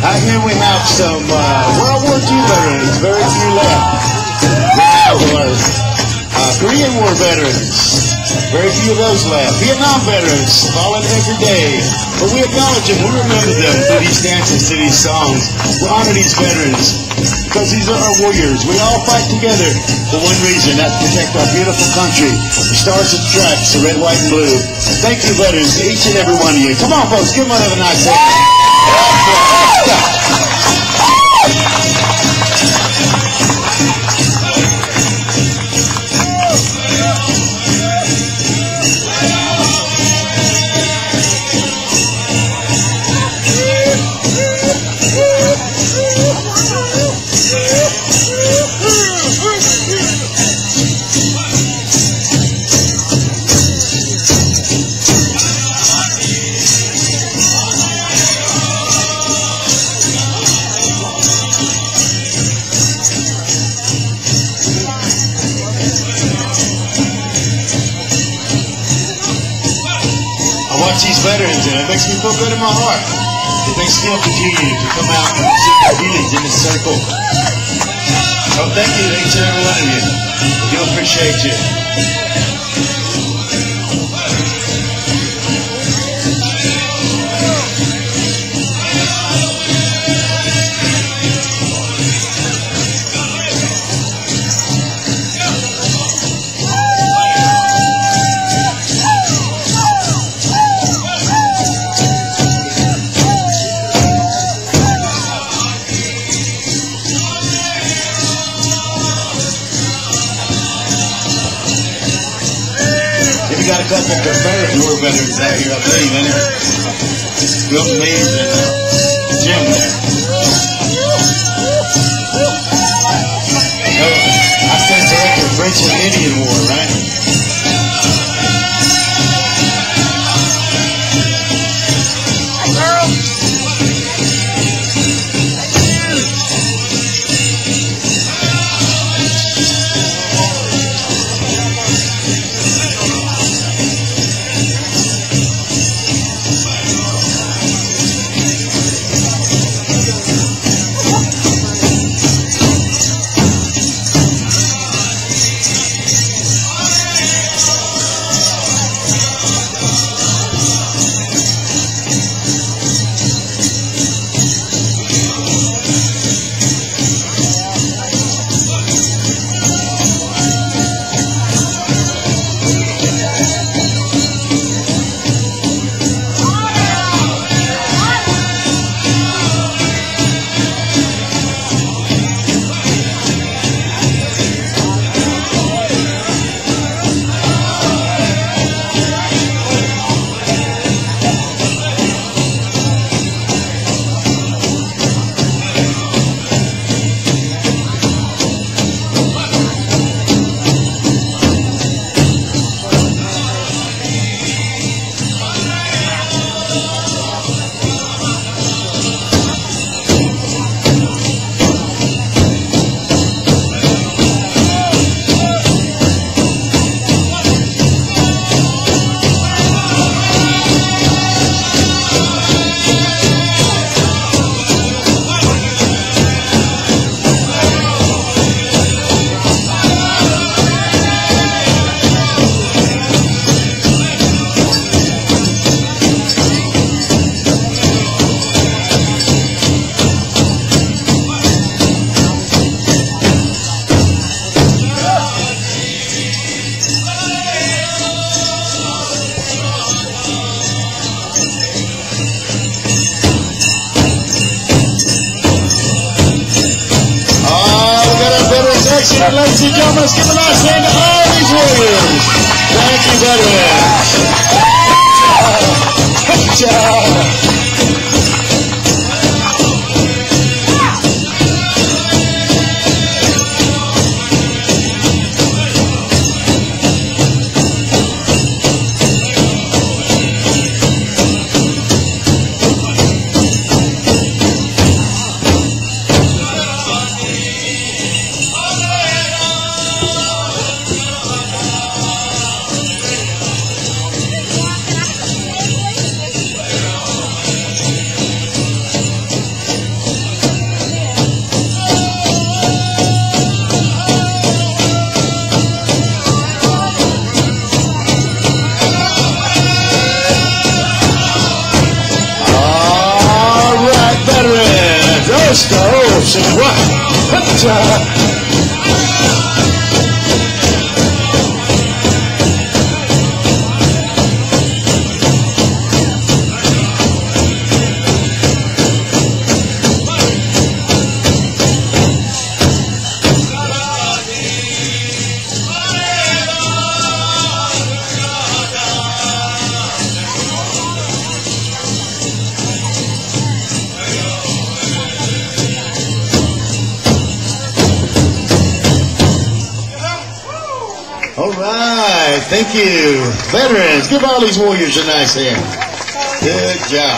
Out here we have some World War II veterans, very few left. We have Korean War veterans, very few of those left. Vietnam veterans, falling every day. But we acknowledge them, we remember them through these dances, through these songs. We honor these veterans because these are our warriors. We all fight together for one reason, that's to protect our beautiful country. The stars and stripes, the red, white, and blue. Thank you, veterans, each and every one of you. Come on, folks, give them another nice hand. These veterans, and it makes me feel good in my heart that they still continue to come out and seek their healings in this circle. So thank you to each and every one of you. I do appreciate you. Got a couple of Confederate War veterans out here, I believe, isn't it? Bill Lee's and Jim there. I think they're at the French and Indian War, right? Ladies and gentlemen, let's give a nice hand to all these warriors. Thank you, veterans. Good job. just say what? All right, thank you. Veterans, give all these warriors a nice hand. Good job.